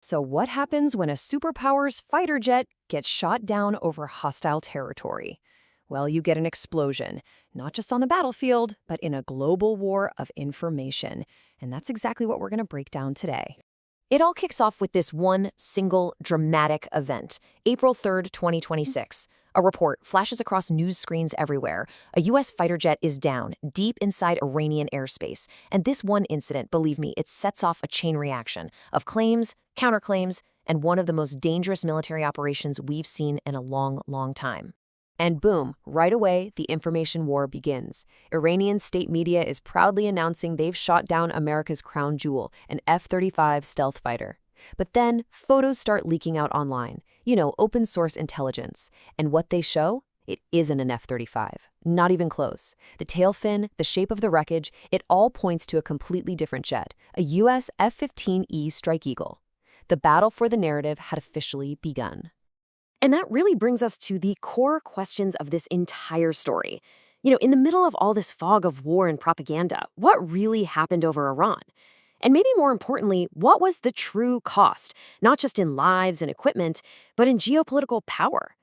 So what happens when a superpower's fighter jet gets shot down over hostile territory? Well, you get an explosion, not just on the battlefield, but in a global war of information. And that's exactly what we're going to break down today. It all kicks off with this one single dramatic event, April 3rd, 2026. A report flashes across news screens everywhere. A U.S. fighter jet is down, deep inside Iranian airspace. And this one incident, believe me, it sets off a chain reaction of claims, counterclaims, and one of the most dangerous military operations we've seen in a long, long time. And boom, right away, the information war begins. Iranian state media is proudly announcing they've shot down America's crown jewel, an F-35 stealth fighter. But then, photos start leaking out online. Open source intelligence. And what they show? It isn't an F-35. Not even close. The tail fin, the shape of the wreckage, it all points to a completely different jet, a U.S. F-15E Strike Eagle. The battle for the narrative had officially begun. And that really brings us to the core questions of this entire story. In the middle of all this fog of war and propaganda, what really happened over Iran? And maybe more importantly, what was the true cost, not just in lives and equipment, but in geopolitical power?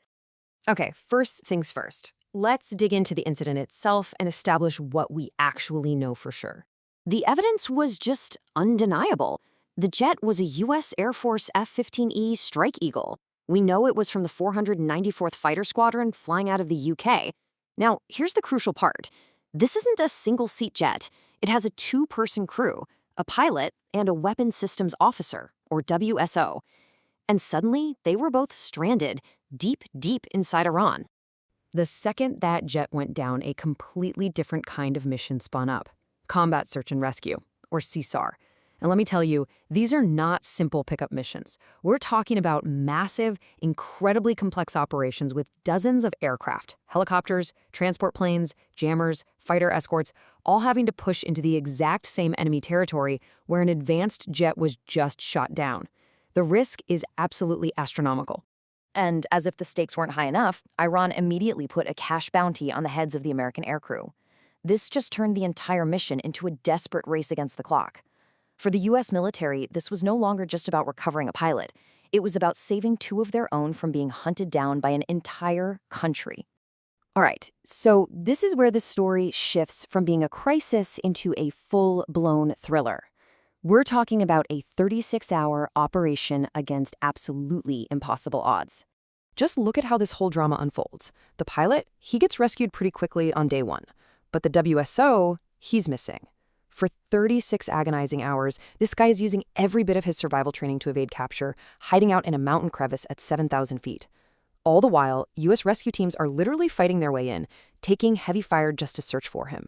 Okay, first things first. Let's dig into the incident itself and establish what we actually know for sure. The evidence was just undeniable. The jet was a U.S. Air Force F-15E Strike Eagle. We know it was from the 494th Fighter Squadron flying out of the UK. Now, here's the crucial part. This isn't a single-seat jet. It has a two-person crew, a pilot, and a weapons systems officer, or WSO. And suddenly, they were both stranded, deep, deep inside Iran. The second that jet went down, a completely different kind of mission spun up. Combat Search and Rescue, or SERE. And let me tell you, these are not simple pickup missions. We're talking about massive, incredibly complex operations with dozens of aircraft, helicopters, transport planes, jammers, fighter escorts, all having to push into the exact same enemy territory where an advanced jet was just shot down. The risk is absolutely astronomical. And as if the stakes weren't high enough, Iran immediately put a cash bounty on the heads of the American aircrew. This just turned the entire mission into a desperate race against the clock. For the U.S. military, this was no longer just about recovering a pilot. It was about saving two of their own from being hunted down by an entire country. All right, so this is where the story shifts from being a crisis into a full-blown thriller. We're talking about a 36-hour operation against absolutely impossible odds. Just look at how this whole drama unfolds. The pilot, he gets rescued pretty quickly on day one. But the WSO, he's missing. For 36 agonizing hours, this guy is using every bit of his survival training to evade capture, hiding out in a mountain crevice at 7,000 feet. All the while, U.S. rescue teams are literally fighting their way in, taking heavy fire just to search for him.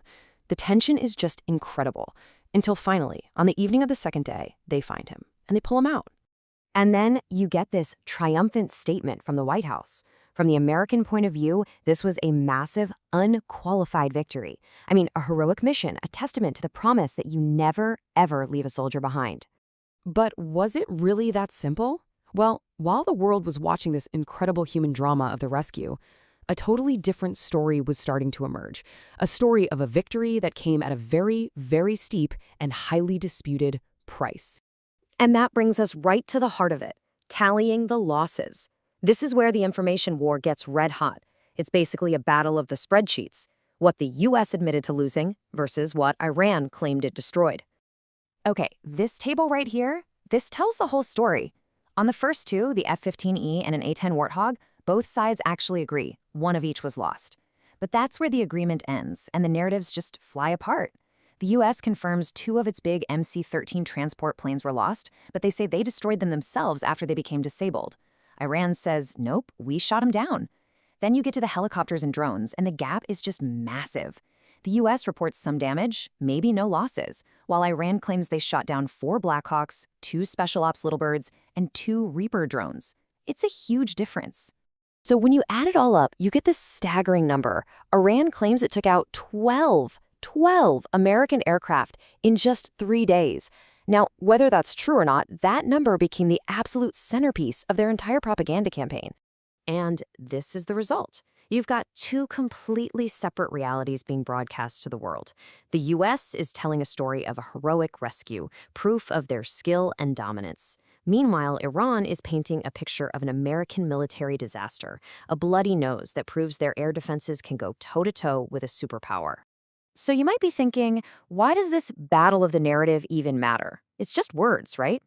The tension is just incredible, until finally, on the evening of the second day, they find him, and they pull him out. And then you get this triumphant statement from the White House. From the American point of view, this was a massive, unqualified victory. I mean, a heroic mission, a testament to the promise that you never, ever leave a soldier behind. But was it really that simple? Well, while the world was watching this incredible human drama of the rescue, a totally different story was starting to emerge. A story of a victory that came at a very, very steep and highly disputed price. And that brings us right to the heart of it, tallying the losses. This is where the information war gets red hot. It's basically a battle of the spreadsheets, what the U.S. admitted to losing versus what Iran claimed it destroyed. Okay, this table right here, this tells the whole story. On the first two, the F-15E and an A-10 Warthog, both sides actually agree. One of each was lost. But that's where the agreement ends, and the narratives just fly apart. The U.S. confirms two of its big MC-13 transport planes were lost, but they say they destroyed them themselves after they became disabled. Iran says, nope, we shot them down. Then you get to the helicopters and drones, and the gap is just massive. The U.S. reports some damage, maybe no losses, while Iran claims they shot down 4 Blackhawks, 2 Special Ops Little Birds, and 2 Reaper drones. It's a huge difference. So when you add it all up, you get this staggering number. Iran claims it took out 12 American aircraft in just 3 days. Now, whether that's true or not, that number became the absolute centerpiece of their entire propaganda campaign. And this is the result. You've got two completely separate realities being broadcast to the world. The U.S. is telling a story of a heroic rescue, proof of their skill and dominance. Meanwhile, Iran is painting a picture of an American military disaster, a bloody nose that proves their air defenses can go toe-to-toe with a superpower. So you might be thinking, why does this battle of the narrative even matter? It's just words, right?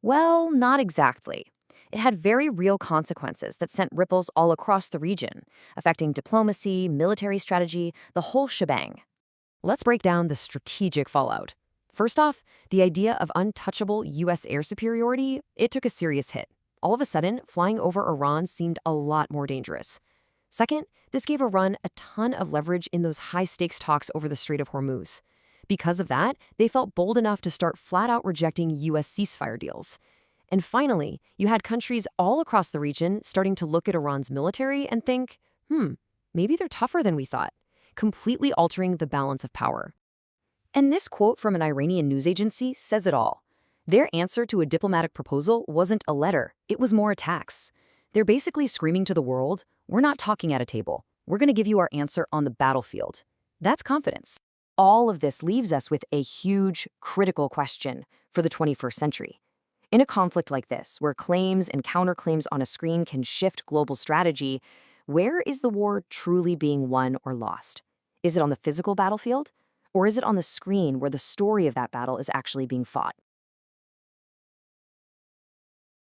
Well, not exactly. It had very real consequences that sent ripples all across the region, affecting diplomacy, military strategy, the whole shebang. Let's break down the strategic fallout. First off, the idea of untouchable U.S. air superiority, it took a serious hit. All of a sudden, flying over Iran seemed a lot more dangerous. Second, this gave Iran a ton of leverage in those high-stakes talks over the Strait of Hormuz. Because of that, they felt bold enough to start flat-out rejecting U.S. ceasefire deals. And finally, you had countries all across the region starting to look at Iran's military and think, maybe they're tougher than we thought, completely altering the balance of power. And this quote from an Iranian news agency says it all. Their answer to a diplomatic proposal wasn't a letter, it was more attacks. They're basically screaming to the world, we're not talking at a table. We're going to give you our answer on the battlefield. That's confidence. All of this leaves us with a huge, critical question for the 21st century. In a conflict like this, where claims and counterclaims on a screen can shift global strategy, where is the war truly being won or lost? Is it on the physical battlefield? Or is it on the screen where the story of that battle is actually being fought?